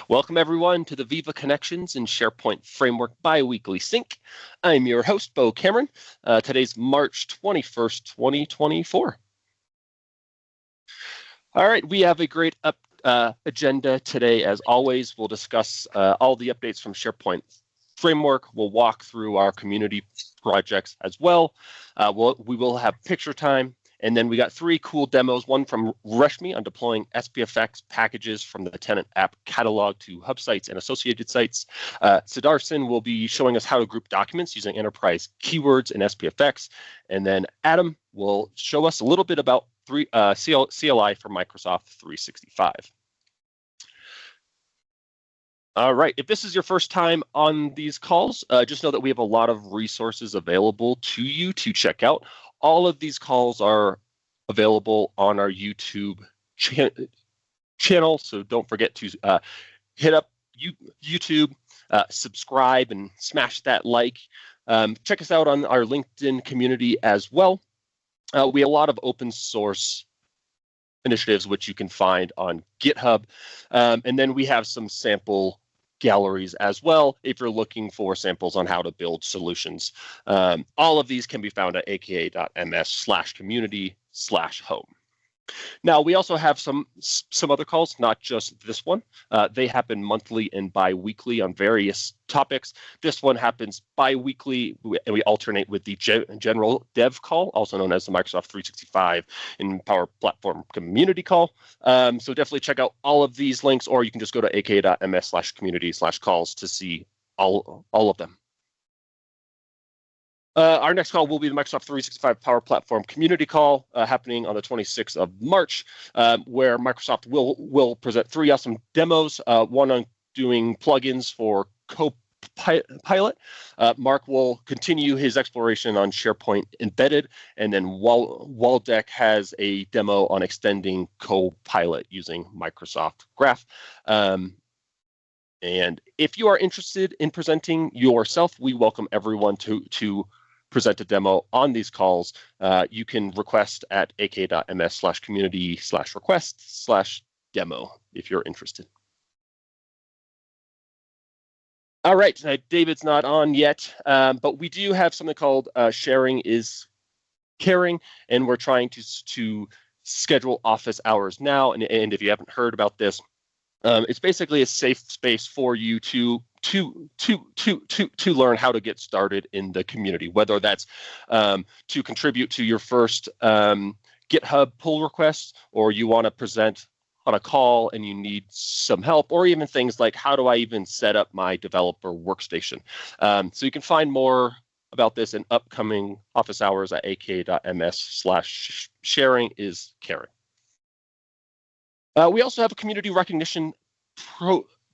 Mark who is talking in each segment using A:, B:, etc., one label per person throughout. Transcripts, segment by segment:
A: Welcome everyone to the Viva Connections SharePoint Framework bi-weekly sync. I'm your host, Bo Cameron. Today's March 21st, 2024. All right, we have a great agenda today. As always, we'll discuss all the updates from SharePoint Framework. We'll walk through our community projects as well. We will have picture time. And then we got three cool demos, one from Reshmee on deploying SPFx packages from the Tenant app catalog to hub sites and associated sites. Sudharsan will be showing us how to group documents using enterprise keywords in SPFx. And then Adam will show us a little bit about CLI for Microsoft 365. All right, if this is your first time on these calls, just know that we have a lot of resources available to you to check out. All of these calls are available on our YouTube channel, so don't forget to hit up YouTube, subscribe, and smash that like. Check us out on our LinkedIn community as well. We have a lot of open source initiatives which you can find on GitHub, and then we have some sample galleries as well if you're looking for samples on how to build solutions. All of these can be found at aka.ms/community/home. Now, we also have some other calls, not just this one. They happen monthly and bi-weekly on various topics. This one happens bi-weekly, and we alternate with the general dev call, also known as the Microsoft 365 and Power Platform community call. So definitely check out all of these links, or you can just go to aka.ms/community/calls to see all of them. Our next call will be the Microsoft 365 Power Platform community call happening on the 26th of March, where Microsoft will present three awesome demos, one on doing plugins for Copilot. Mark will continue his exploration on SharePoint Embedded, and then Waldek has a demo on extending Copilot using Microsoft Graph. And if you are interested in presenting yourself, we welcome everyone to present a demo on these calls. You can request at ak.ms/community/request/demo if you're interested. All right, David's not on yet, but we do have something called Sharing is Caring, and we're trying to schedule office hours now. And if you haven't heard about this, it's basically a safe space for you to learn how to get started in the community, whether that's to contribute to your first GitHub pull request, or you want to present on a call and you need some help, or even things like, how do I even set up my developer workstation? So you can find more about this in upcoming office hours at ak.ms/sharing is caring. We also have a community recognition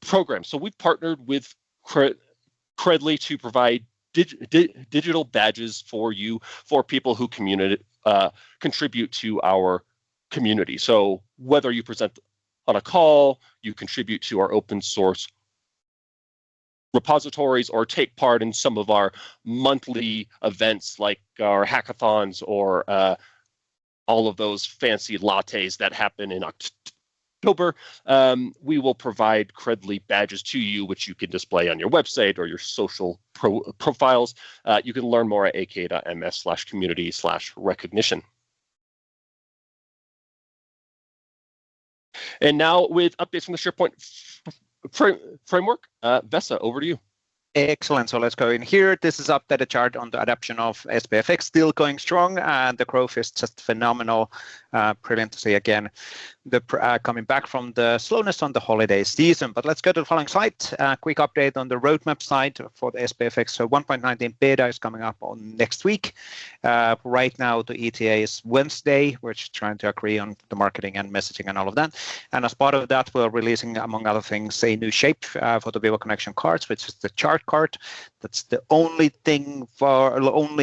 A: program. So we've partnered with Credly to provide digital badges for people who contribute to our community. So whether you present on a call, you contribute to our open source repositories, or take part in some of our monthly events like our hackathons, or all of those fancy lattes that happen in October, we will provide Credly badges to you, which you can display on your website or your social profiles. You can learn more at ak.ms/community/recognition. And now with updates from the SharePoint framework, Vesa, over to you.
B: Excellent. So let's go in here. This is updated chart on the adoption of SPFx, still going strong, and the growth is just phenomenal. Brilliant to see again the coming back from the slowness on the holiday season. But let's go to the following slide. Quick update on the roadmap side for the SPFx. So 1.19 beta is coming up on next week. Right now, the ETA is Wednesday. We're just trying to agree on the marketing and messaging and all of that. And as part of that, we're releasing, among other things, a new shape for the Viva Connection cards, which is the chart card That's the only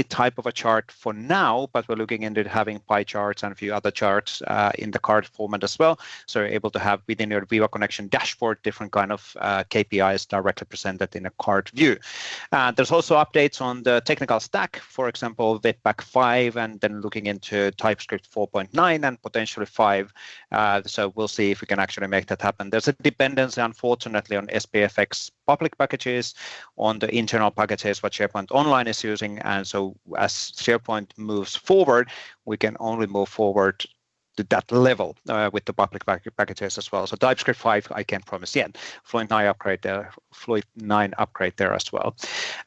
B: type of a chart for now, but we're looking into having pie charts and a few other charts in the card format as well. So you're able to have within your Viva Connection dashboard different kind of KPIs directly presented in a card view. There's also updates on the technical stack, for example, Webpack 5, and then looking into TypeScript 4.9 and potentially 5. So we'll see if we can actually make that happen. There's a dependency, unfortunately, on SPFx public packages, on the internal packages what SharePoint Online is using. And so as SharePoint moves forward, we can only move forward to that level with the public packages as well. So TypeScript 5, I can't promise yet. Fluent 9 upgrade there as well.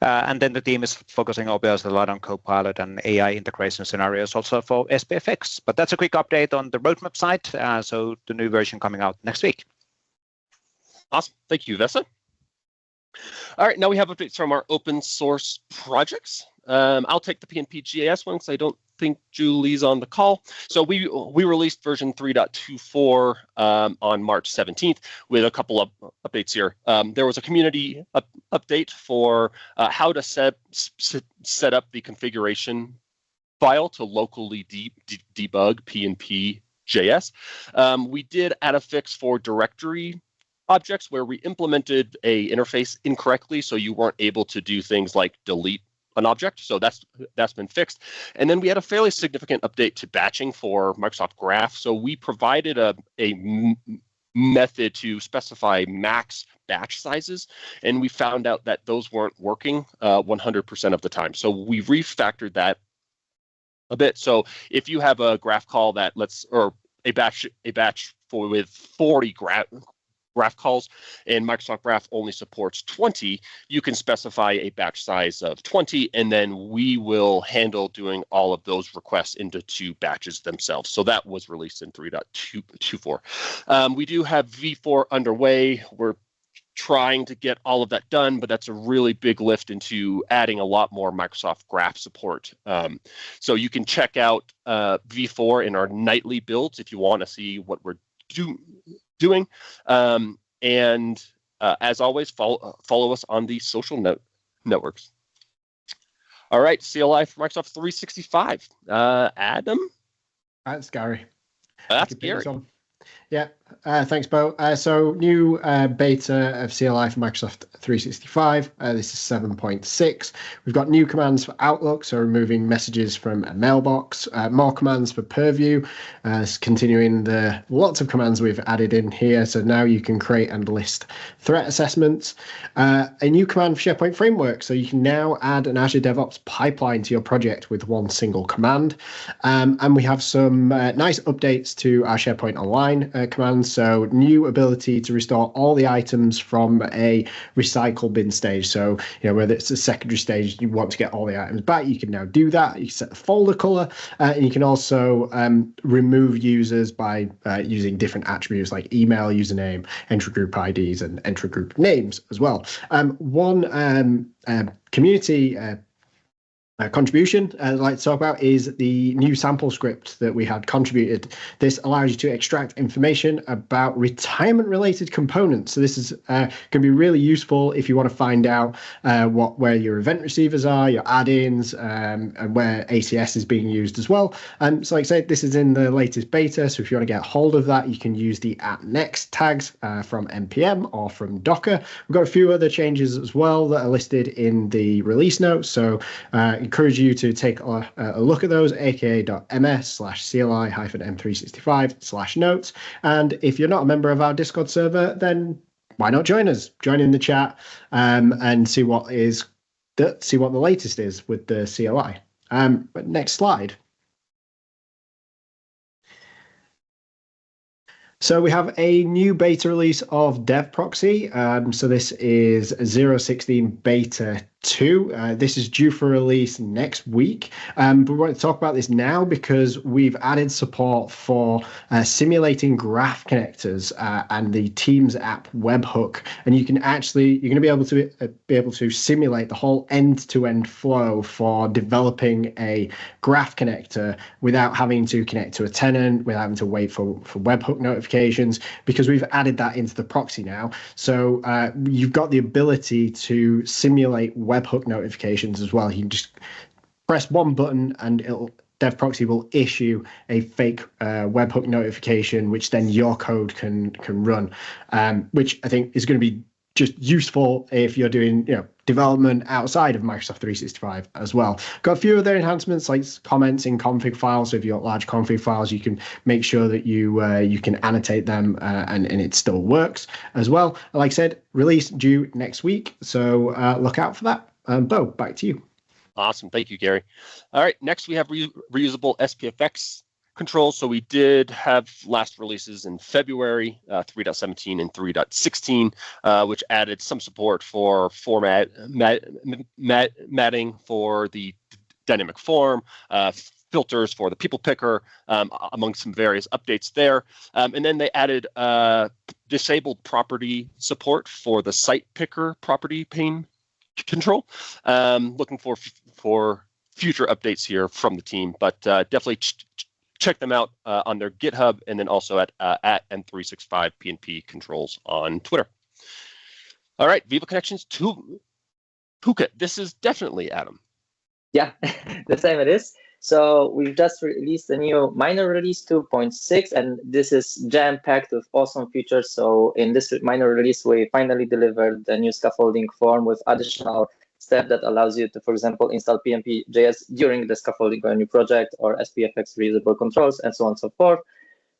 B: And then the team is focusing obviously a lot on Copilot and AI integration scenarios also for SPFx. But that's a quick update on the roadmap side. So the new version coming out next week.
A: Awesome. Thank you, Vesa. All right, now we have updates from our open source projects. I'll take the PNP-GIS one because I don't think Julie's on the call. So we released version 3.24 on March 17th with a couple of updates here. There was a community update for how to set up the configuration file to locally debug PNP-JS. We did add a fix for directory objects where we implemented a interface incorrectly, so you weren't able to do things like delete an object. So that's been fixed. And then we had a fairly significant update to batching for Microsoft Graph. So we provided a method to specify max batch sizes, and we found out that those weren't working 100% of the time. So we refactored that a bit. So if you have a graph call that a batch with 40 graph calls, and Microsoft Graph only supports 20, you can specify a batch size of 20, and then we will handle doing all of those requests into 2 batches themselves. So that was released in 3.24. We do have V4 underway. We're trying to get all of that done, but that's a really big lift into adding a lot more Microsoft Graph support. So you can check out V4 in our nightly builds if you want to see what we're doing. As always, follow us on the social networks. All right, CLI for Microsoft 365. Adam?
C: That's Gary.
A: That's Gary.
C: Yeah, thanks, Bo. So new beta of CLI for Microsoft 365. This is 7.6. We've got new commands for Outlook, so removing messages from a mailbox, more commands for Purview, continuing the lots of commands we've added in here. So now you can create and list threat assessments. A new command for SharePoint Framework, so you can now add an Azure DevOps pipeline to your project with one single command. And we have some nice updates to our SharePoint Online commands. So new ability to restore all the items from a recycle bin stage. So, whether it's a secondary stage, you want to get all the items back, you can now do that. You set the folder color, and you can also remove users by using different attributes like email, username, entry group IDs, and entry group names as well. One community contribution I'd like to talk about is the new sample script that we had contributed. This allows you to extract information about retirement-related components. So this is going to be really useful if you want to find out where your event receivers are, your add-ins, and where ACS is being used as well. So like I said, this is in the latest beta, so if you want to get hold of that, you can use the @next tags from NPM or from Docker. We've got a few other changes as well that are listed in the release notes, so encourage you to take a look at those, aka.ms/cli-m365/notes. And if you're not a member of our Discord server, then why not join us? Join in the chat and see what the latest is with the CLI. But next slide. So we have a new beta release of Dev Proxy. So this is 0.16 beta 2. This is due for release next week. But we want to talk about this now because we've added support for simulating graph connectors and the Teams app webhook. And you're going to be able to simulate the whole end-to-end flow for developing a graph connector without having to connect to a tenant, without having to wait for webhook notifications, because we've added that into the proxy now. So you've got the ability to simulate webhook notifications as well. You can just press one button and dev proxy will issue a fake webhook notification, which then your code can run, which I think is going to be just useful if you're doing development outside of Microsoft 365 as well. Got a few other enhancements like comments in config files. So if you've got large config files, you can make sure that you can annotate them and it still works as well. Like I said, release due next week, so look out for that. Bo, back to you.
A: Awesome. Thank you, Gary. All right. Next, we have reusable SPFx controls. So we did have last releases in February, 3.17 and 3.16, which added some support for matting for the dynamic form, filters for the people picker, among some various updates there. And then they added disabled property support for the site picker property pane control. Looking for future updates here from the team, but definitely check them out on their GitHub, and then also at M365 PNP Controls on Twitter. All right, Viva Connections 2 Puka. This is definitely Adam.
D: Yeah, the same it is. So we've just released a new minor release 2.6, and this is jam-packed with awesome features. So in this minor release, we finally delivered the new scaffolding form with additional step that allows you to, for example, install PNP.js during the scaffolding of a new project, or SPFx reusable controls, and so on and so forth.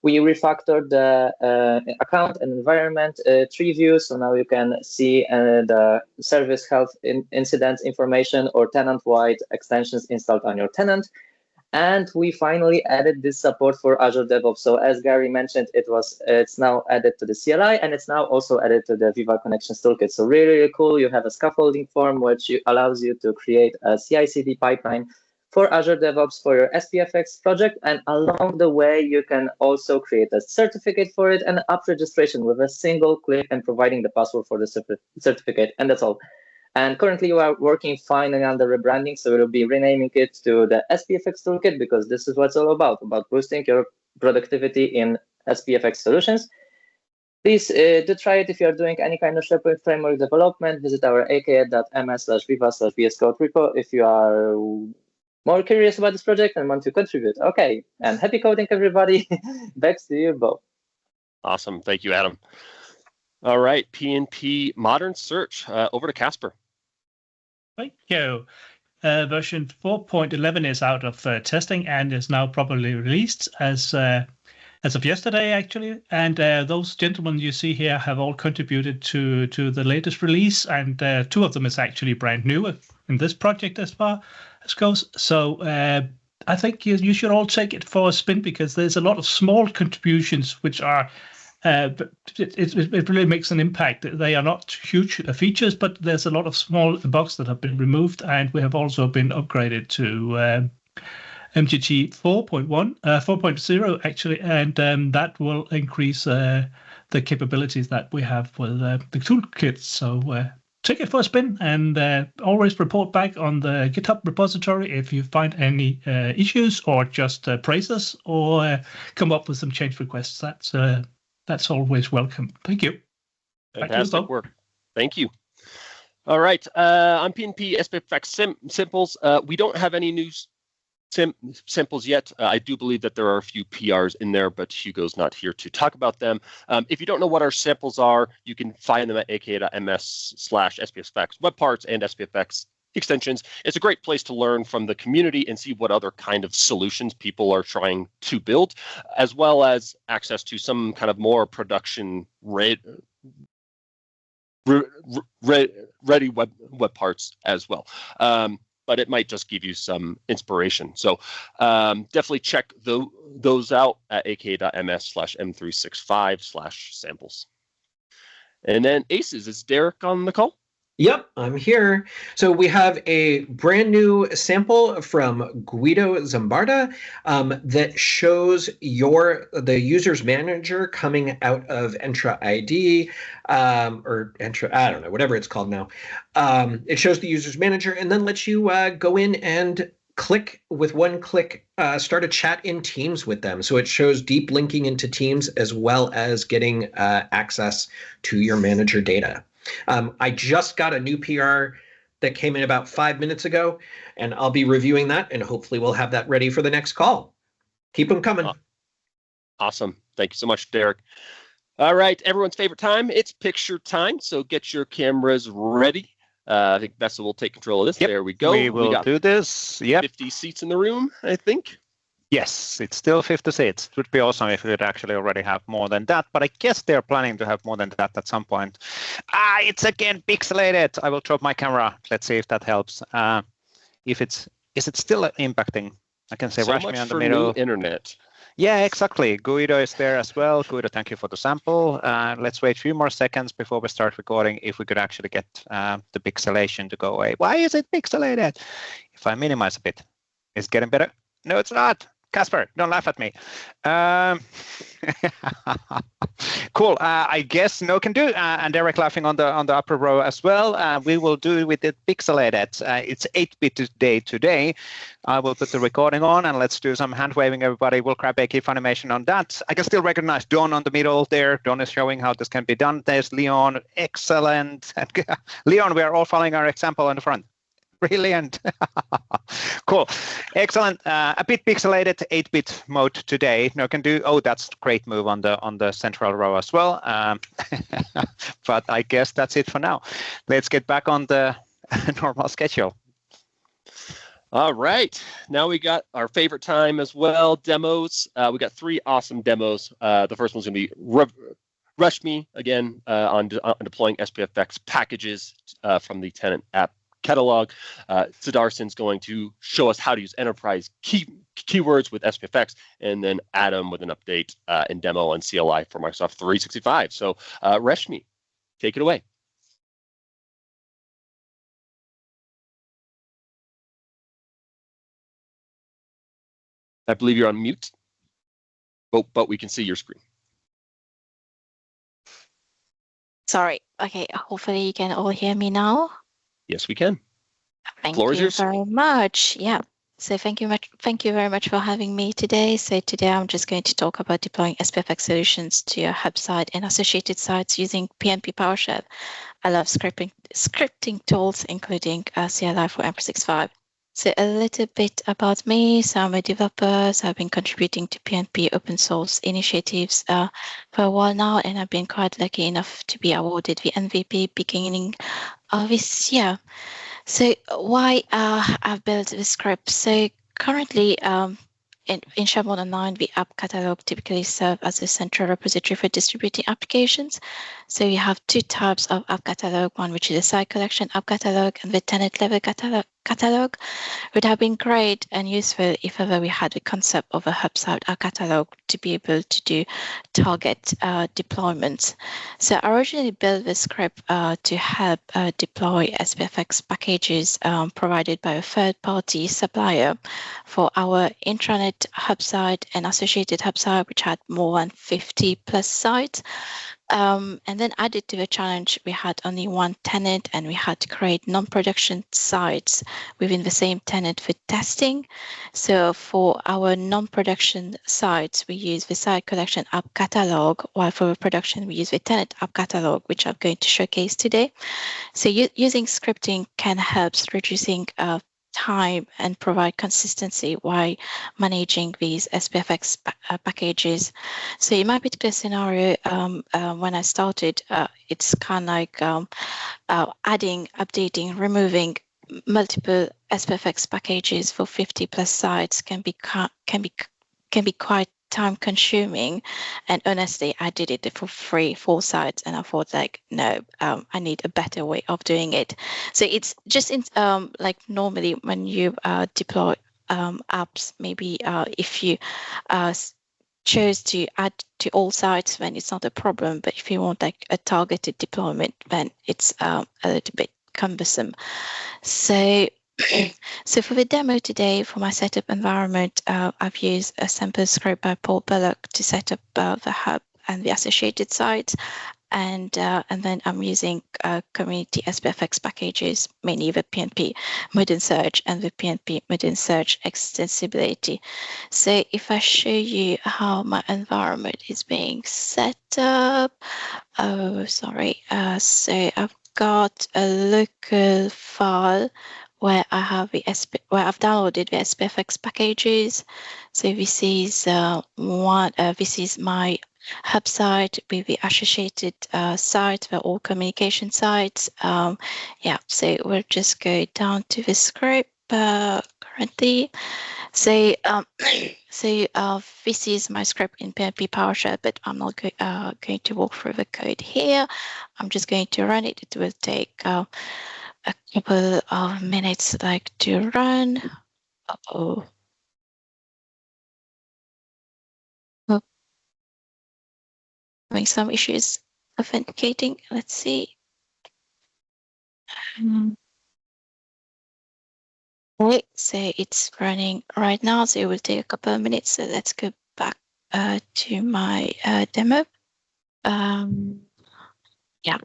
D: We refactored the account and environment tree view, so now you can see the service health incidents information or tenant-wide extensions installed on your tenant. And we finally added this support for Azure DevOps. So as Gary mentioned, it's now added to the CLI, and it's now also added to the Viva Connections toolkit. So really, really cool. You have a scaffolding form which allows you to create a CI/CD pipeline for Azure DevOps for your SPFx project. And along the way, you can also create a certificate for it and app registration with a single click and providing the password for the certificate. And that's all. And currently, we are working finally on the rebranding, so we'll be renaming it to the SPFx Toolkit, because this is what it's all about boosting your productivity in SPFx solutions. Please do try it if you are doing any kind of SharePoint framework development. Visit our aka.ms/viva/VS Code repo if you are more curious about this project and want to contribute. Okay, and happy coding, everybody. Back to you, Bo.
A: Awesome. Thank you, Adam. All right, PNP Modern Search. Over to Casper.
E: Thank you. Version 4.11 is out of testing and is now properly released as of yesterday, actually. And those gentlemen you see here have all contributed to the latest release, and two of them is actually brand new in this project as far as goes. So I think you should all take it for a spin, because there's a lot of small contributions which are but it really makes an impact. They are not huge features, but there's a lot of small bugs that have been removed, and we have also been upgraded to MGT 4.0 actually, and that will increase the capabilities that we have with the toolkit. So take it for a spin, and always report back on the GitHub repository if you find any issues, or just praise us, or come up with some change requests. That's always welcome. Thank you.
A: Fantastic work. Thank you. All right. On PNP SPFx simples, we don't have any new samples yet. I do believe that there are a few PRs in there, but Hugo's not here to talk about them. If you don't know what our samples are, you can find them at aka.ms/SPFx web parts and SPFx extensions. It's a great place to learn from the community and see what other kind of solutions people are trying to build, as well as access to some kind of more production ready web parts as well. But it might just give you some inspiration. So definitely check those out at aka.ms/m365/samples. And then Aces, is Derek on the call?
F: Yep, I'm here. So we have a brand new sample from Guido Zambarda that shows the user's manager coming out of Entra ID or Entra, I don't know, whatever it's called now. It shows the user's manager and then lets you go in and click with one click, start a chat in Teams with them. So it shows deep linking into Teams as well as getting access to your manager data. I just got a new PR that came in about 5 minutes ago, and I'll be reviewing that, and hopefully we'll have that ready for the next call. Keep them coming.
A: Awesome. Thank you so much, Derek. All right, everyone's favorite time. It's picture time. So get your cameras ready. I think Vesa will take control of this.
B: Yep,
A: there we go.
B: We will do this. Yep.
A: 50 seats in the room, I think.
B: Yes, it's still 50 seats. It would be awesome if we could actually already have more than that, but I guess they're planning to have more than that at some point. It's again pixelated. I will drop my camera. Let's see if that helps. Is it still impacting? I can say
A: so
B: Reshmee
A: much
B: on the
A: for
B: middle.
A: New internet.
B: Yeah, exactly. Guido is there as well. Guido, thank you for the sample. Let's wait a few more seconds before we start recording if we could actually get the pixelation to go away. Why is it pixelated? If I minimize a bit, is it getting better? No, it's not. Casper, don't laugh at me. Cool. I guess no can do. And Derek laughing on the upper row as well. We will do it with it pixelated. It's 8-bit today. I will put the recording on and let's do some hand waving. Everybody will grab a GIF animation on that. I can still recognize Don on the middle there. Don is showing how this can be done. There's Leon. Excellent. Leon, we are all following our example on the front. Brilliant. Cool. Excellent. A bit pixelated 8-bit mode today. No can do. Oh, that's a great move on the central row as well. But I guess that's it for now. Let's get back on the normal schedule.
A: All right. Now we got our favorite time as well, demos. We got 3 awesome demos. The first one's going to be Reshmee, again, on deploying SPFx packages from the Tenant app catalog. Sudharsan's going to show us how to use enterprise keywords with SPFx, and then Adam with an update and demo on CLI for Microsoft 365. So Reshmee, take it away. I believe you're on mute, but we can see your screen.
G: Sorry. Okay, hopefully you can all hear me now.
A: Yes, we can.
G: Thank
A: Floor is
G: you
A: yours.
G: very much. Yeah. So thank you very much for having me today. So today I'm just going to talk about deploying SPFx solutions to your hub site and associated sites using PnP PowerShell. I love scripting tools, including CLI for M365. So a little bit about me. So I'm a developer. So I've been contributing to PnP open source initiatives for a while now, and I've been quite lucky enough to be awarded the MVP beginning of this year. So why I've built this script? So currently in SharePoint Online, the app catalog typically serves as a central repository for distributing applications. So you have 2 types of app catalog, one which is a site collection app catalog and the tenant level catalog. Would have been great and useful if ever we had a concept of a hub site app catalog to be able to do target deployments. So I originally built this script to help deploy SPFx packages provided by a third-party supplier for our intranet hub site and associated hub site, which had more than 50 plus sites. And then added to the challenge, we had only one tenant and we had to create non-production sites within the same tenant for testing. So for our non-production sites, we use the site collection app catalog, while for the production, we use the tenant app catalog, which I'm going to showcase today. So using scripting can help reducing time and provide consistency while managing these SPFx packages. So in my particular scenario, when I started, it's kind of like adding, updating, removing multiple SPFx packages for 50 plus sites can be quite time consuming, and honestly I did it for 3-4 sites and I thought like no, I need a better way of doing it. So it's just in like normally when you deploy apps, maybe if you chose to add to all sites, then it's not a problem, but if you want like a targeted deployment, then it's a little bit cumbersome. So for the demo today, for my setup environment, I've used a sample script by Paul Bullock to set up the hub and the associated sites, and then I'm using community SPFx packages, mainly the PnP Modern Search and the PnP Modern Search extensibility. So if I show you how my environment is being set up, so I've got a local file where I have where I've downloaded the SPFx packages. So this is this is my hub site with the associated sites, the all communication sites. Yeah, so we'll just go down to the script currently. So this is my script in PNP PowerShell, but I'm not going to walk through the code here. I'm just going to run it. It will take a couple of minutes to run. Having some issues authenticating. Let's see. Okay, so it's running right now, so it will take a couple of minutes. So let's go back to my demo. Yeah,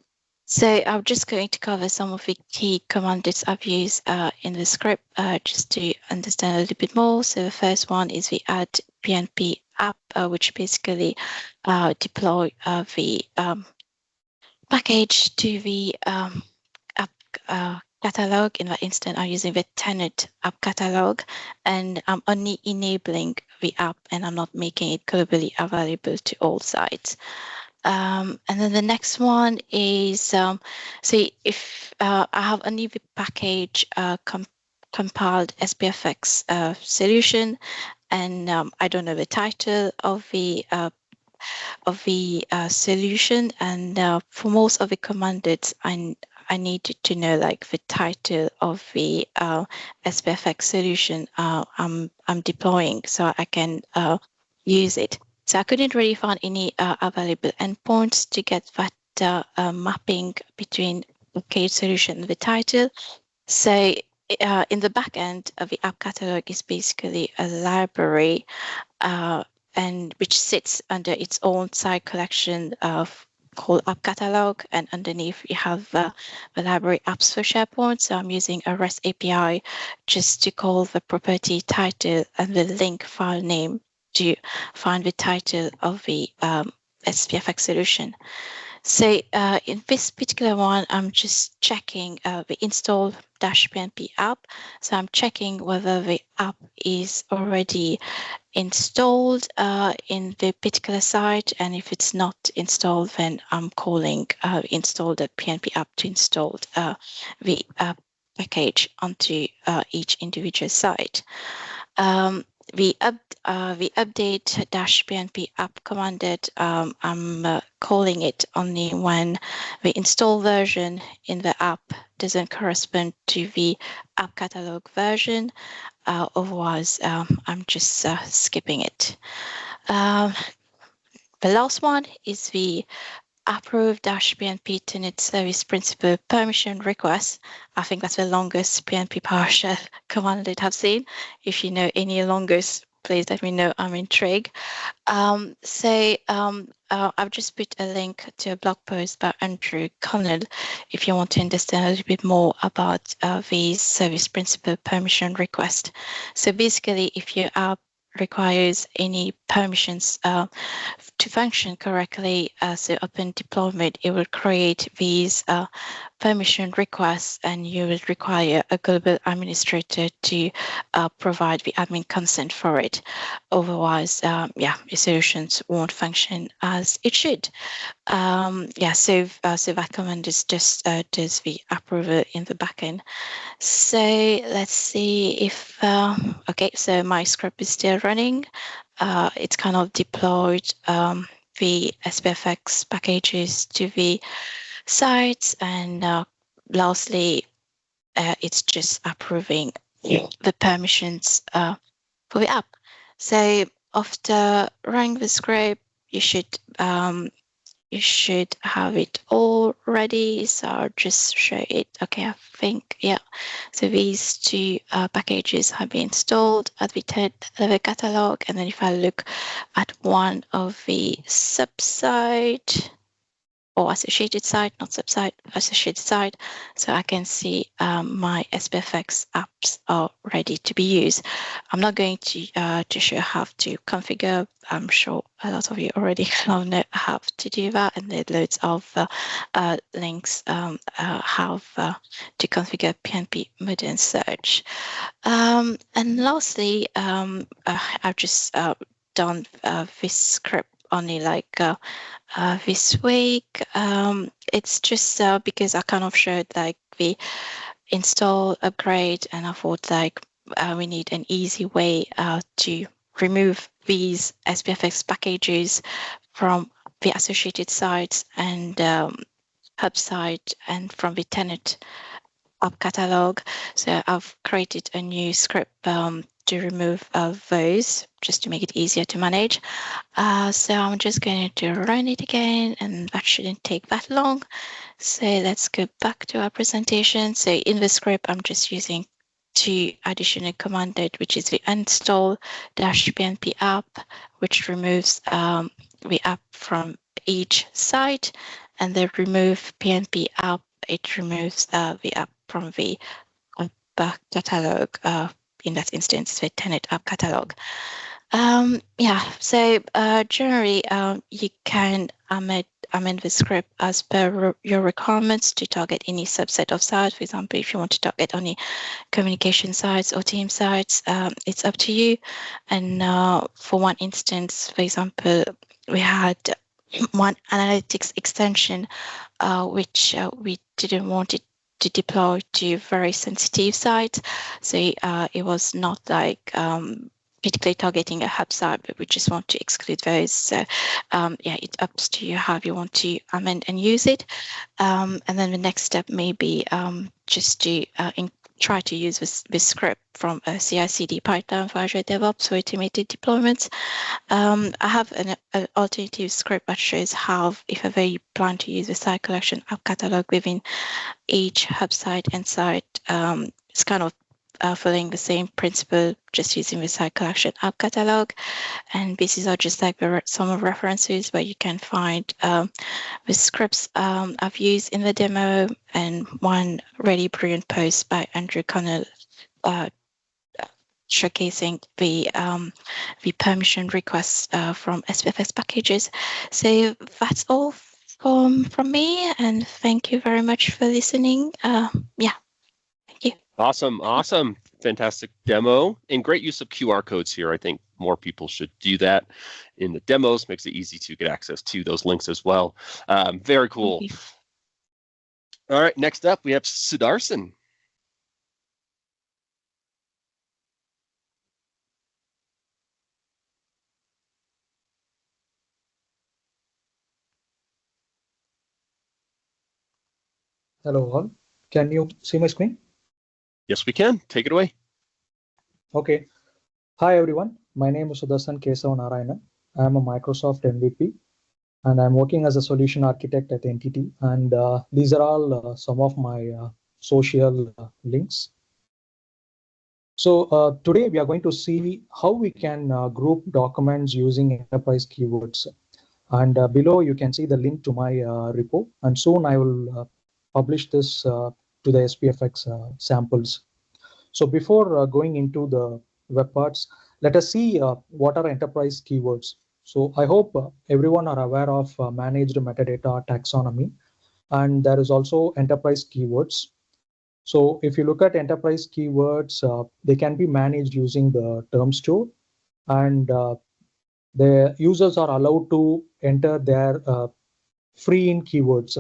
G: so I'm just going to cover some of the key commands I've used in the script just to understand a little bit more. So the first one is the add PNP app, which basically deploy the package to the app catalog. In that instance, I'm using the Tenant app catalog, and I'm only enabling the app, and I'm not making it globally available to all sites. And then the next one is, so if I have only the package compiled SPFx solution, and I don't know the title of the solution, and for most of the commands, I needed to know the title of the SPFx solution I'm deploying, so I can use it. So I couldn't really find any available endpoints to get that mapping between the package solution and the title. So in the back end of the app catalog is basically a library and which sits under its own side collection of called app catalog, and underneath we have the library apps for SharePoint. So I'm using a REST API just to call the property title and the link file name to find the title of the SPFx solution. So in this particular one, I'm just checking the install -pnp app. So I'm checking whether the app is already installed in the particular site, and if it's not installed, then I'm calling install.pnp app to install the package onto each individual site. The update -pnp app commanded, I'm calling it only when the install version in the app doesn't correspond to the app catalog version. Otherwise, I'm just skipping it. The last one is the approve -pnp Tenant service principal permission request. I think that's the longest PNP PowerShell command that I've seen. If you know any longest, please let me know. I'm intrigued. I've just put a link to a blog post by Andrew Connell if you want to understand a little bit more about these service principal permission request. So basically, if your app requires any permissions to function correctly, so upon deployment, it will create these permission requests, and you will require a global administrator to provide the admin consent for it. Otherwise, your solutions won't function as it should. So that command is just does the approval in the backend. So let's see if, okay, so my script is still running. It's kind of deployed the SPFx packages to the sites, and lastly, it's just approving the permissions for the app. So after running the script, you should have it all ready. So I'll just show it. Okay, I think, yeah. So these two packages have been installed at the level catalog. And then if I look at one of the subsite, or associated site, not subsite, associated site. So I can see my SPFx apps are ready to be used. I'm not going to show how to configure. I'm sure a lot of you already know how to do that, and there are loads of links how to configure PNP modern search. And lastly, I've just done this script only like this week. It's just because I kind of showed like the install upgrade, and I thought like we need an easy way to remove these SPFx packages from the associated sites and hub site and from the tenant app catalog. So I've created a new script to remove those, just to make it easier to manage. So I'm just going to run it again, and that shouldn't take that long. So let's go back to our presentation. So in the script, I'm just using two additional commands, which is the install -pnp app, which removes the app from each site, and the remove PNP app, it removes the app from the app catalog, in that instance, the tenant app catalog. Yeah, so generally you can amend the script as per your requirements to target any subset of sites. For example, if you want to target only communication sites or team sites, it's up to you. And for one instance, for example, we had one analytics extension which we didn't want it to deploy to very sensitive sites. So it was not like particularly targeting a hub site, but we just want to exclude those. So yeah, it's up to you how you want to amend and use it. And then the next step may be just to try to use this script from a CI/CD pipeline for Azure DevOps for automated deployments. I have an alternative script that shows how, if ever you plan to use the site collection app catalog within each hub site and site, it's kind of following the same principle, just using the site collection app catalog. And these are just like some references where you can find the scripts I've used in the demo, and one really brilliant post by Andrew Connell showcasing the permission requests from SPFx packages. So that's all from me, and thank you very much for listening. Yeah, thank you.
A: Awesome. Fantastic demo and great use of QR codes here. I think more people should do that in the demos. Makes it easy to get access to those links as well. Very cool. All right, next up we have Sudharsan.
H: Hello all. Can you see my screen?
A: Yes, we can. Take it away.
H: Okay. Hi everyone. My name is Sudharsan Kesavanarayanan. I am a Microsoft MVP, and I'm working as a solution architect at Entity. And these are all some of my social links. So today we are going to see how we can group documents using enterprise keywords. And below you can see the link to my repo. And soon I will publish this to the SPFx samples. So before going into the web parts, let us see what are enterprise keywords. So I hope everyone are aware of managed metadata taxonomy, and there is also enterprise keywords. So if you look at enterprise keywords, they can be managed using the term store, and the users are allowed to enter their free-in keywords.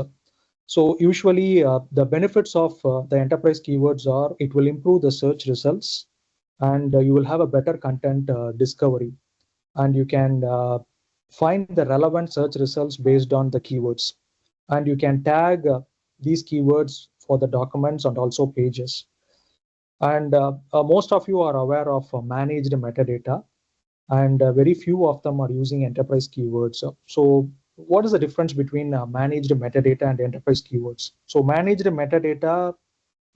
H: So usually the benefits of the enterprise keywords are it will improve the search results, and you will have a better content discovery, and you can find the relevant search results based on the keywords, and you can tag these keywords for the documents and also pages. And most of you are aware of managed metadata, and very few of them are using enterprise keywords. So what is the difference between managed metadata and enterprise keywords? So managed metadata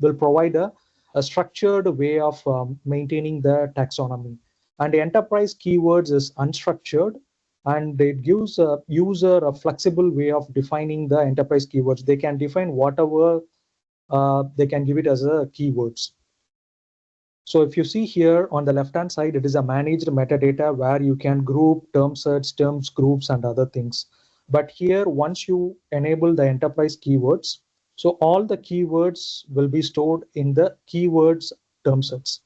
H: will provide a structured way of maintaining the taxonomy, and enterprise keywords is unstructured, and it gives a user a flexible way of defining the enterprise keywords. They can define whatever they can give it as a keywords. So if you see here on the left-hand side, it is a managed metadata where you can group term sets, terms groups, and other things. But here, once you enable the enterprise keywords, so all the keywords will be stored in the keywords term sets.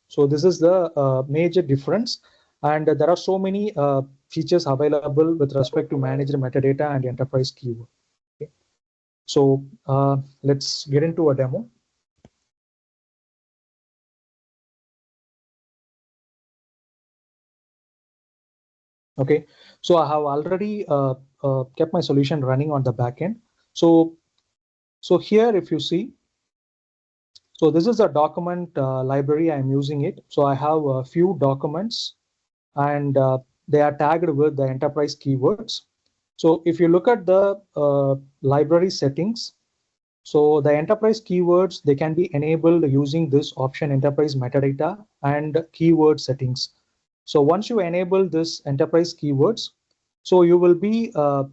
H: So this is the major difference. And there are so many features available with respect to managed metadata and enterprise keyword. Okay. So let's get into a demo. Okay, so I have already kept my solution running on the backend. So here, if you see, so this is a document library I'm using it. So I have a few documents, and they are tagged with the enterprise keywords. So if you look at the library settings, so the enterprise keywords, they can be enabled using this option, enterprise metadata and keyword settings. So once you enable this enterprise keywords, so you will be, so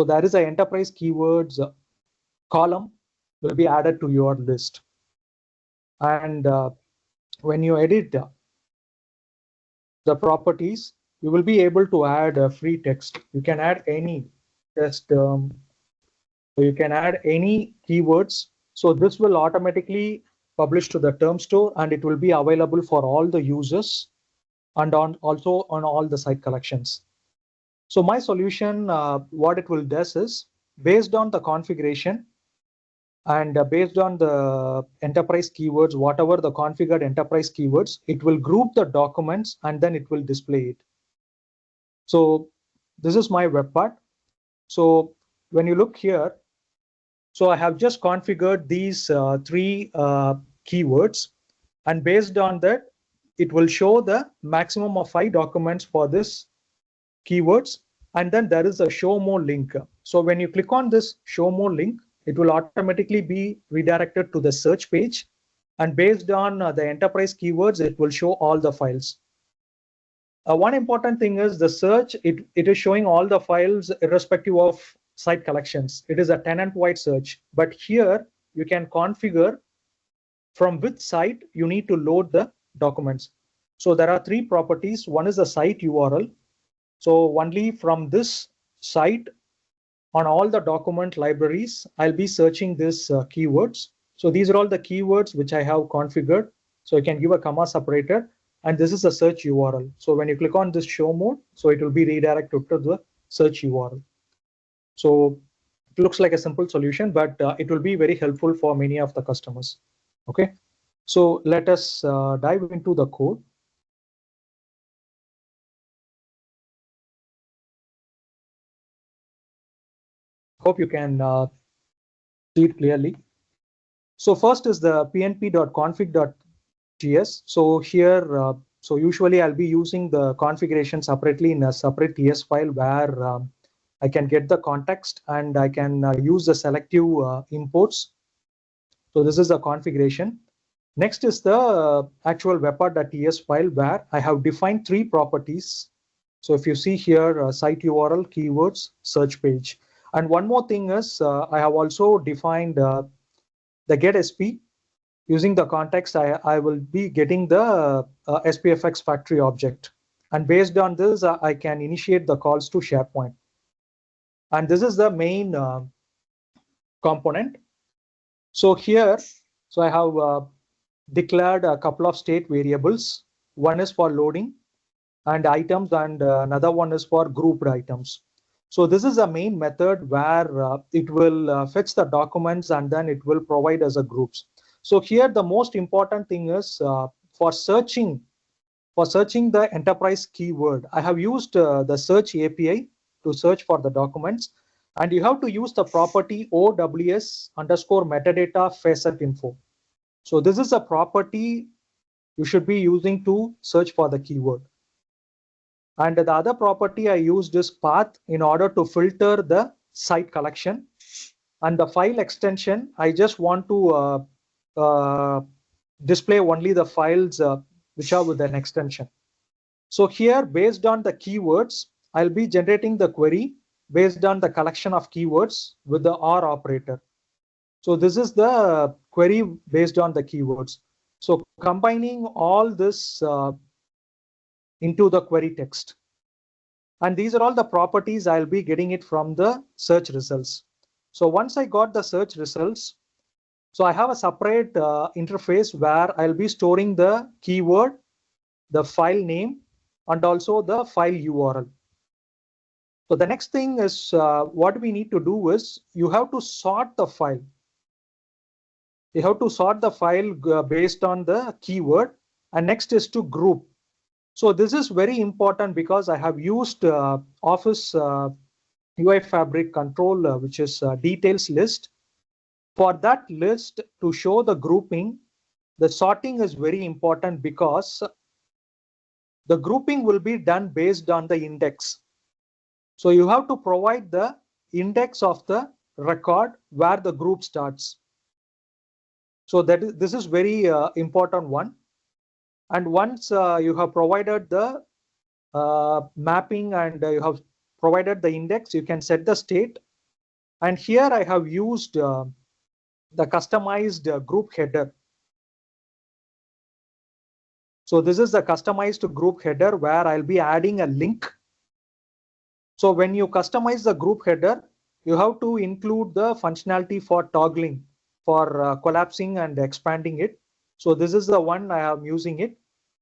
H: there is an enterprise keywords column will be added to your list. And when you edit the properties, you will be able to add free text. You can add any text, so you can add any keywords. So this will automatically publish to the term store, and it will be available for all the users and also on all the site collections. So my solution, what it will do is, based on the configuration and based on the enterprise keywords, whatever the configured enterprise keywords, it will group the documents and then it will display it. So this is my web part. So when you look here, so I have just configured these three keywords, and based on that, it will show the maximum of 5 documents for this keywords. And then there is a show more link. So when you click on this show more link, it will automatically be redirected to the search page. And based on the enterprise keywords, it will show all the files. One important thing is the search, it is showing all the files irrespective of site collections. It is a tenant-wide search. But here you can configure from which site you need to load the documents. So there are 3 properties. One is the site URL. So only from this site on all the document libraries, I'll be searching this keywords. So these are all the keywords which I have configured. So you can give a comma separator, and this is a search URL. So when you click on this show mode, so it will be redirected to the search URL. So it looks like a simple solution, but it will be very helpful for many of the customers. Okay, so let us dive into the code. Hope you can see it clearly. So first is the pnp.config.ts. So here, so usually I'll be using the configuration separately in a separate TS file where I can get the context and I can use the selective imports. So this is the configuration. Next is the actual webpart.ts file where I have defined 3 properties. So if you see here, site URL, keywords, search page. And one more thing is I have also defined the get SP. Using the context, I will be getting the SPFx factory object. And based on this, I can initiate the calls to SharePoint. And this is the main component. So here, so I have declared a couple of state variables. One is for loading and items, and another one is for grouped items. So this is a main method where it will fetch the documents and then it will provide as a groups. So here the most important thing is for searching the enterprise keyword, I have used the search API to search for the documents, and you have to use the property OWS_metadata facet info. So this is a property you should be using to search for the keyword. And the other property I used is path in order to filter the site collection. And the file extension, I just want to display only the files which are with an extension. So here, based on the keywords, I'll be generating the query based on the collection of keywords with the OR operator. So this is the query based on the keywords. So combining all this into the query text. And these are all the properties I'll be getting it from the search results. So once I got the search results, so I have a separate interface where I'll be storing the keyword, the file name, and also the file URL. So the next thing is what we need to do is you have to sort the file. You have to sort the file based on the keyword, and next is to group. So this is very important because I have used Office UI Fabric control, which is details list. For that list to show the grouping, the sorting is very important because the grouping will be done based on the index. So you have to provide the index of the record where the group starts. So this is very important one. And once you have provided the mapping and you have provided the index, you can set the state. And here I have used the customized group header. So this is the customized group header where I'll be adding a link. So when you customize the group header, you have to include the functionality for toggling, for collapsing and expanding it. So this is the one I am using it.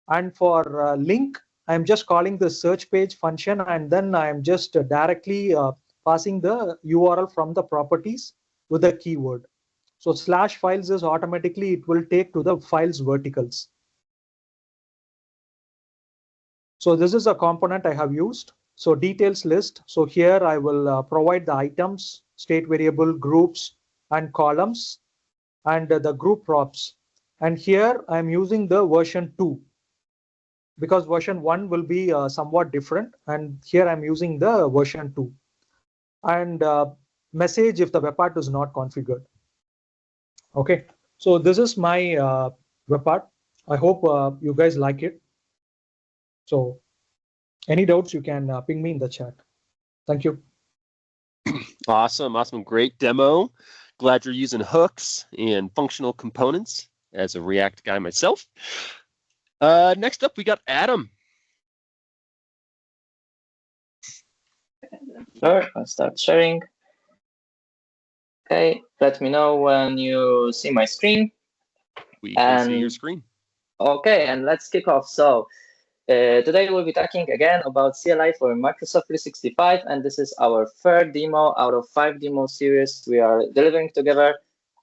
H: And for link, I'm just calling the search page function, and then I'm just directly passing the URL from the properties with the keyword. So /files is automatically, it will take to the files verticals. So this is a component I have used. So details list. So here I will provide the items, state variable, groups, and columns, and the group props. And here I'm using the version 2 because version 1 will be somewhat different. And here I'm using the version 2. And message if the web part is not configured. Okay, so this is my web part. I hope you guys like it. So any doubts, you can ping me in the chat. Thank you.
A: Awesome. Great demo. Glad you're using hooks and functional components as a React guy myself. Next up, we got Adam.
D: Sure, I'll start sharing. Okay, let me know when you see my screen.
A: We can see your screen.
D: Okay, and let's kick off. So today we'll be talking again about CLI for Microsoft 365, and this is our third demo out of 5 demo series we are delivering together.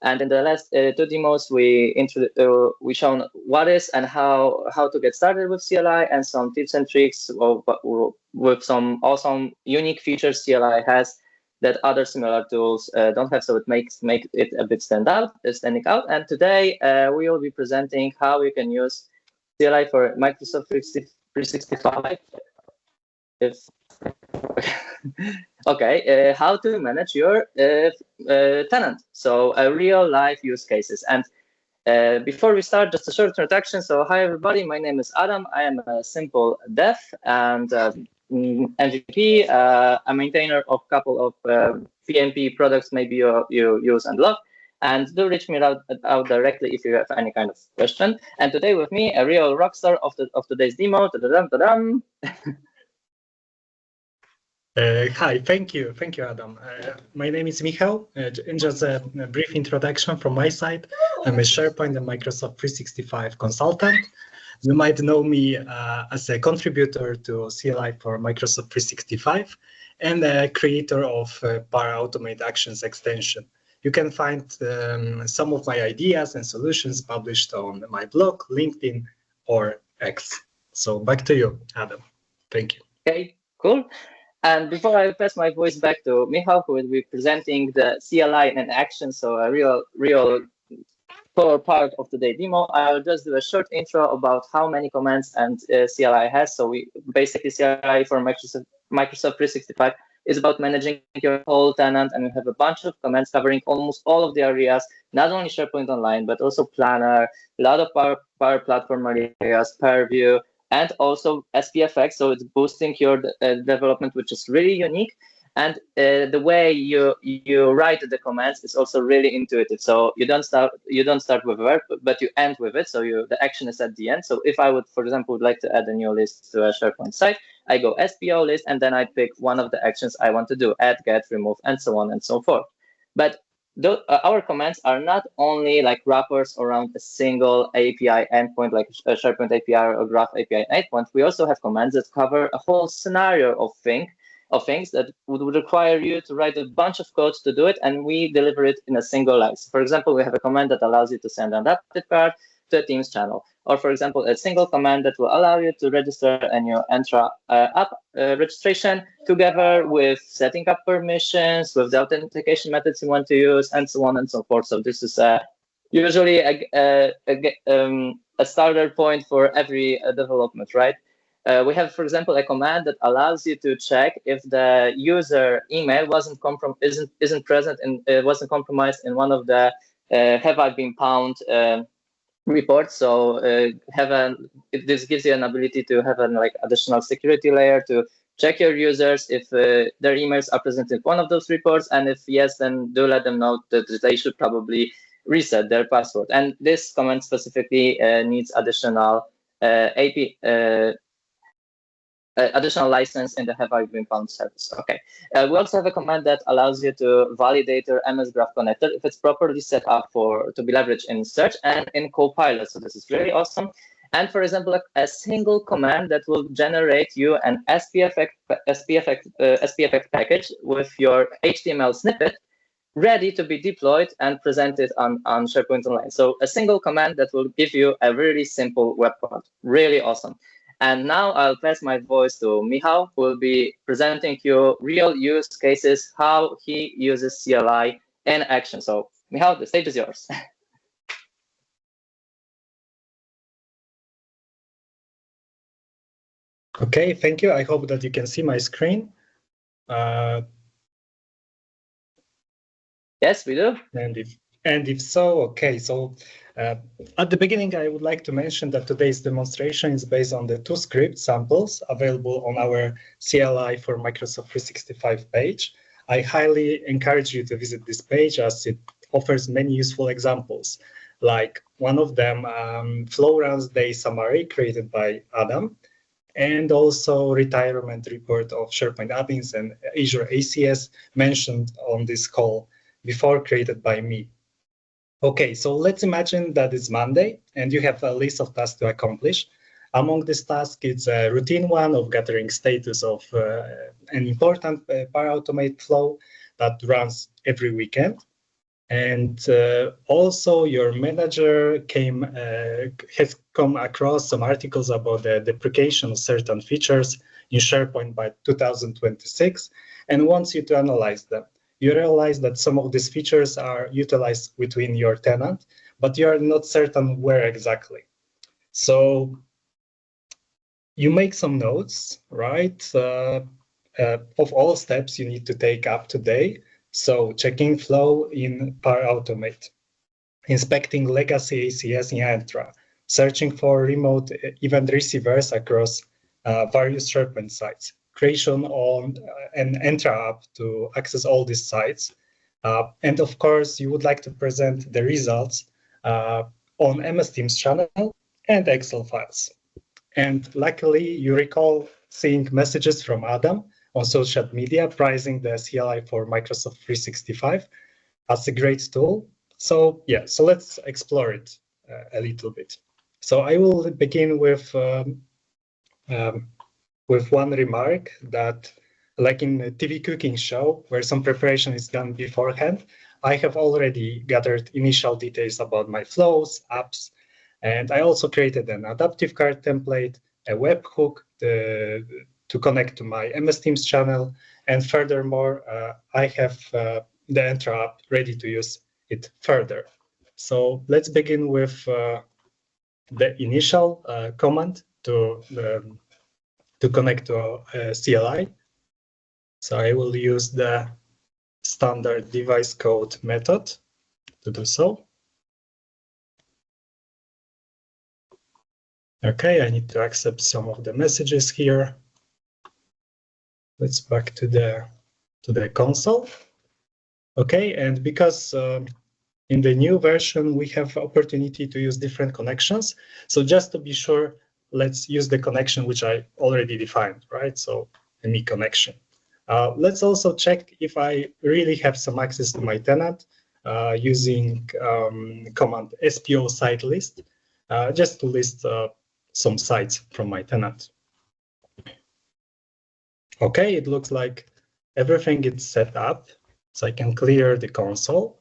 D: And in the last 2 demos, we shown what is and how to get started with CLI and some tips and tricks with some awesome unique features CLI has that other similar tools don't have. So it makes it a bit standing out. And today we will be presenting how you can use CLI for Microsoft 365. Okay, how to manage your tenant. So real life use cases. And before we start, just a short introduction. So hi everybody, my name is Adam. I am a simple dev and MVP, a maintainer of a couple of PnP products maybe you use and love. And do reach me out directly if you have any kind of question. And today with me, a real rock star of today's demo.
I: Hi, thank you, Adam. My name is Michał. Just a brief introduction from my side. I'm a SharePoint and Microsoft 365 consultant. You might know me as a contributor to CLI for Microsoft 365 and a creator of Power Automate Actions extension. You can find some of my ideas and solutions published on my blog, LinkedIn, or X. So back to you, Adam. Thank you.
D: Okay, cool. And before I pass my voice back to Michał, who will be presenting the CLI in action, so a real core part of today's demo, I'll just do a short intro about how many commands and CLI has. So we basically CLI for Microsoft 365 is about managing your whole tenant, and we have a bunch of commands covering almost all of the areas, not only SharePoint Online, but also Planner, a lot of Power Platform areas, Purview, and also SPFx, so it's boosting your development, which is really unique. And the way you write the commands is also really intuitive. So you don't start with a verb, but you end with it. So the action is at the end. So if I would, for example, would like to add a new list to a SharePoint site, I go SPO list, and then I pick one of the actions I want to do: add, get, remove, and so on and so forth. But our commands are not only like wrappers around a single API endpoint, like a SharePoint API or Graph API endpoint. We also have commands that cover a whole scenario of things that would require you to write a bunch of code to do it, and we deliver it in a single line. So for example, we have a command that allows you to send an adapted card to a Teams channel, or for example, a single command that will allow you to register a new Entra app registration together with setting up permissions, with the authentication methods you want to use, and so on and so forth. So this is usually a starter point for every development, right? We have, for example, a command that allows you to check if the user email wasn't present and wasn't compromised in one of the have I been pwned reports. So this gives you an ability to have an additional security layer to check your users if their emails are present in one of those reports, and if yes, then do let them know that they should probably reset their password. And this command specifically needs additional additional license in the Have I Been Pwned service. Okay. We also have a command that allows you to validate your MS Graph connector if it's properly set up to be leveraged in search and in Copilot. So this is really awesome. And for example, a single command that will generate you an SPFx package with your HTML snippet ready to be deployed and presented on SharePoint Online. So a single command that will give you a really simple web code. Really awesome. And now I'll pass my voice to Michał, who will be presenting you real use cases, how he uses CLI in action. So Michał, the stage is yours.
I: Okay, thank you. I hope that you can see my screen.
D: Yes, we do.
I: And if so, okay. So at the beginning, I would like to mention that today's demonstration is based on the 2 script samples available on our CLI for Microsoft 365 page. I highly encourage you to visit this page as it offers many useful examples. Like one of them, Flow Runs Day Summary created by Adam, and also retirement report of SharePoint admins and Azure ACS mentioned on this call before, created by me. Okay, so let's imagine that it's Monday and you have a list of tasks to accomplish. Among these tasks, it's a routine one of gathering status of an important Power Automate flow that runs every weekend. And also your manager has come across some articles about the deprecation of certain features in SharePoint by 2026 and wants you to analyze them. You realize that some of these features are utilized within your tenant, but you are not certain where exactly. So you make some notes, right, of all steps you need to take up to date. So checking flow in Power Automate, inspecting legacy ACS in Entra, searching for remote event receivers across various SharePoint sites, creation on an Entra app to access all these sites. And of course, you would like to present the results on MS Teams channel and Excel files. And luckily, you recall seeing messages from Adam on social media praising the CLI for Microsoft 365 as a great tool. So yeah, so let's explore it a little bit. So I will begin with one remark that, like in a TV cooking show where some preparation is done beforehand, I have already gathered initial details about my flows, apps, and I also created an adaptive card template, a webhook to connect to my MS Teams channel, and furthermore, I have the Entra app ready to use it further. So let's begin with the initial command to connect to CLI. So I will use the standard device code method to do so. Okay, I need to accept some of the messages here. Let's back to the console. Okay, and because in the new version we have opportunity to use different connections. So just to be sure, let's use the connection which I already defined, right? So a me connection. Let's also check if I really have some access to my tenant using command SPO site list, just to list some sites from my tenant. Okay, it looks like everything is set up, so I can clear the console.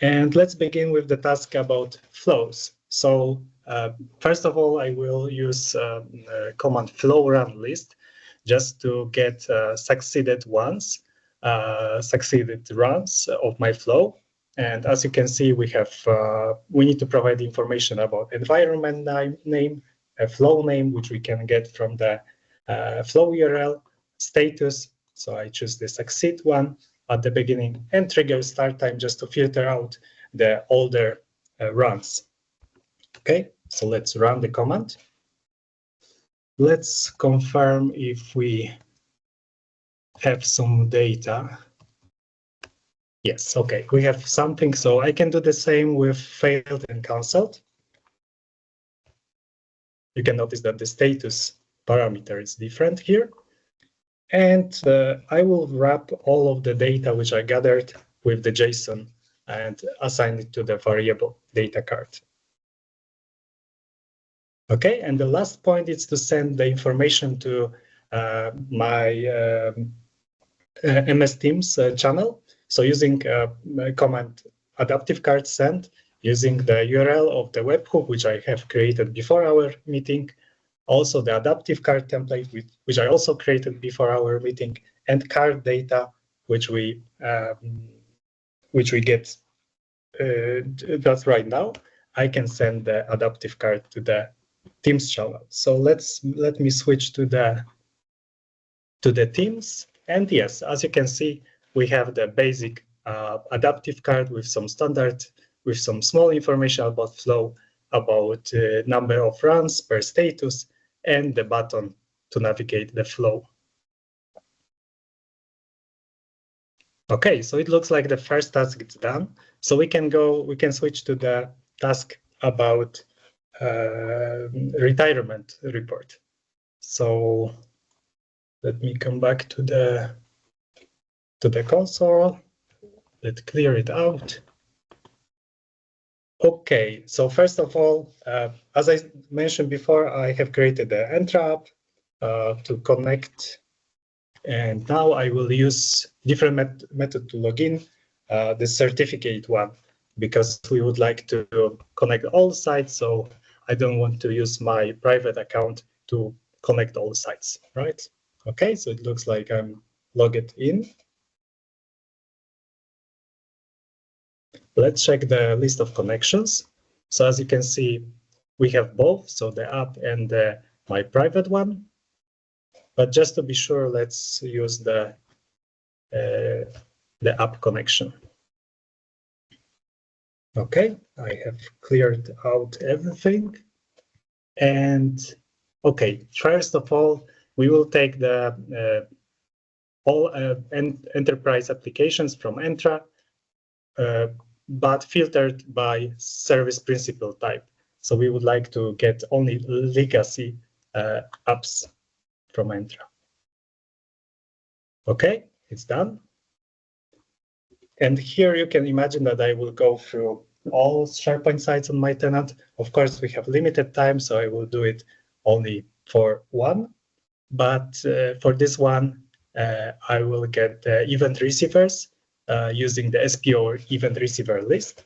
I: And let's begin with the task about flows. So first of all, I will use command flow run list just to get succeeded runs of my flow. And as you can see, we need to provide information about environment name, a flow name, which we can get from the flow URL, status. So I choose the succeed one at the beginning, and trigger start time just to filter out the older runs. Okay, so let's run the command. Let's confirm if we have some data. Yes, okay, we have something, so I can do the same with failed and cancelled. You can notice that the status parameter is different here. And I will wrap all of the data which I gathered with the JSON and assign it to the variable data card. Okay, and the last point is to send the information to my MS Teams channel. So using command adaptive card send, using the URL of the webhook, which I have created before our meeting, also the adaptive card template, which I also created before our meeting, and card data, which we get just right now. I can send the adaptive card to the Teams channel. So let me switch to the Teams, and yes, as you can see, we have the basic adaptive card with some small information about flow, about number of runs per status, and the button to navigate the flow. Okay, so it looks like the first task is done. So we can switch to the task about retirement report. So let me come back to the console. Let's clear it out. Okay, so first of all, as I mentioned before, I have created the Entra app to connect, and now I will use different method to log in, the certificate one, because we would like to connect all sites, so I don't want to use my private account to connect all sites, right? Okay, so it looks like I'm logged in. Let's check the list of connections. So as you can see, we have both, so the app and my private one. But just to be sure, let's use the app connection. Okay, I have cleared out everything. And okay, first of all, we will take the all enterprise applications from Entra, but filtered by service principal type. So we would like to get only legacy apps from Entra. Okay, it's done. And here you can imagine that I will go through all SharePoint sites on my tenant. Of course, we have limited time, so I will do it only for one. But for this one, I will get the event receivers using the SPO event receiver list.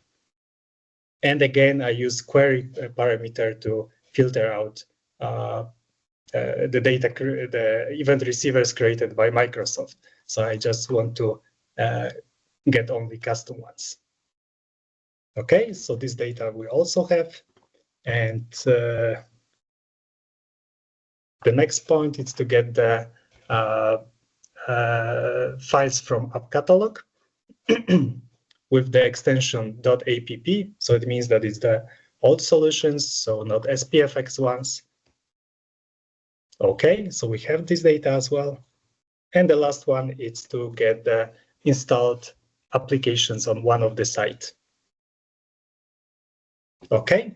I: And again, I use query parameter to filter out the data, the event receivers created by Microsoft. So I just want to get only custom ones. Okay, so this data we also have. And the next point is to get the files from app catalog with the extension .app. So it means that it's the old solutions, so not SPFx ones. Okay, so we have this data as well. And the last one is to get the installed applications on one of the sites. Okay.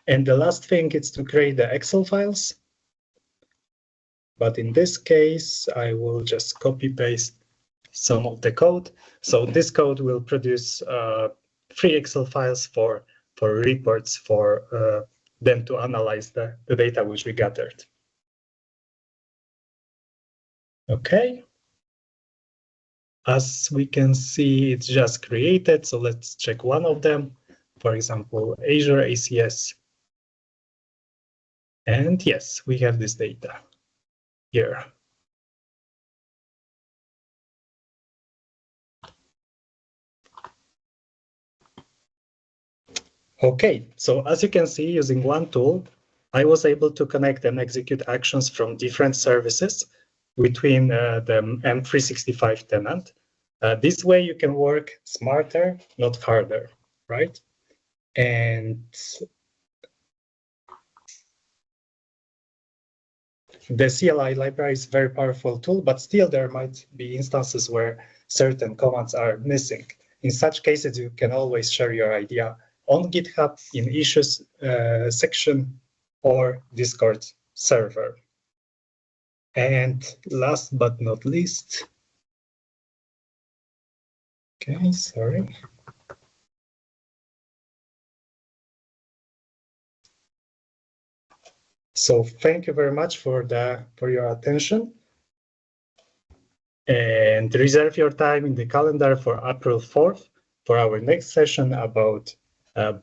I: And the last thing is to create the Excel files. But in this case, I will just copy paste some of the code. So this code will produce 3 Excel files for reports for them to analyze the data which we gathered. Okay. As we can see, it's just created. So let's check one of them. For example, Azure ACS. And yes, we have this data here. Okay, so as you can see, using one tool, I was able to connect and execute actions from different services between the M365 tenant. This way you can work smarter, not harder, right? And the CLI library is a very powerful tool, but still there might be instances where certain commands are missing. In such cases, you can always share your idea on GitHub in issues section or Discord server. And last but not least, okay, sorry. So thank you very much for your attention. And reserve your time in the calendar for April 4th for our next session about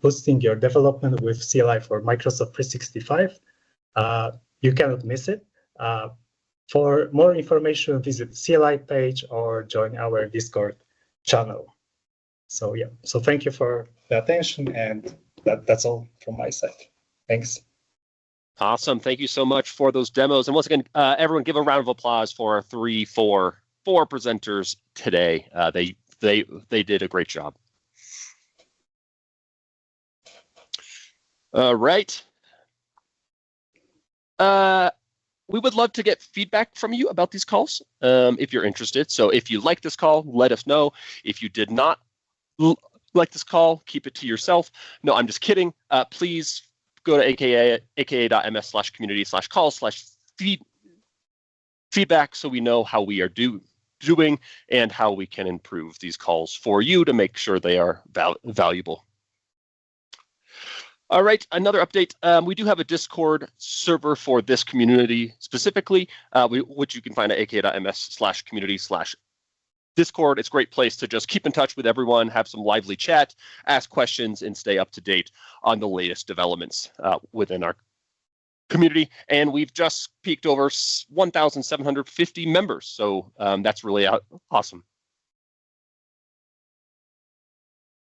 I: boosting your development with CLI for Microsoft 365. You cannot miss it. For more information, visit the CLI page or join our Discord channel. So yeah, so thank you for the attention, and that's all from my side. Thanks.
A: Awesome. Thank you so much for those demos. And once again, everyone give a round of applause for our four presenters today. They did a great job. All right. We would love to get feedback from you about these calls if you're interested. So if you like this call, let us know. If you did not like this call, keep it to yourself. No, I'm just kidding. Please go to aka.ms/community/calls/feedback so we know how we are doing and how we can improve these calls for you to make sure they are valuable. All right, another update. We do have a Discord server for this community specifically, which you can find at aka.ms/community/Discord. It's a great place to just keep in touch with everyone, have some lively chat, ask questions, and stay up to date on the latest developments within our community. And we've just peaked over 1,750 members. So that's really awesome.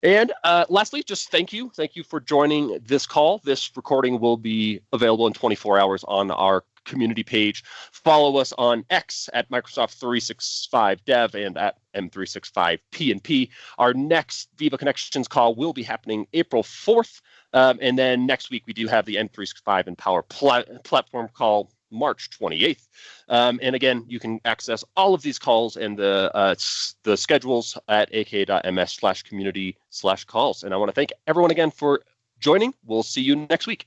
A: And lastly, just thank you. Thank you for joining this call. This recording will be available in 24 hours on our community page. Follow us on X at Microsoft 365 Dev and at M365 PNP. Our next Viva Connections call will be happening April 4th. And then next week, we do have the M365 Empower platform call March 28th. And again, you can access all of these calls and the schedules at aka.ms/community/calls. And I want to thank everyone again for joining. We'll see you next week.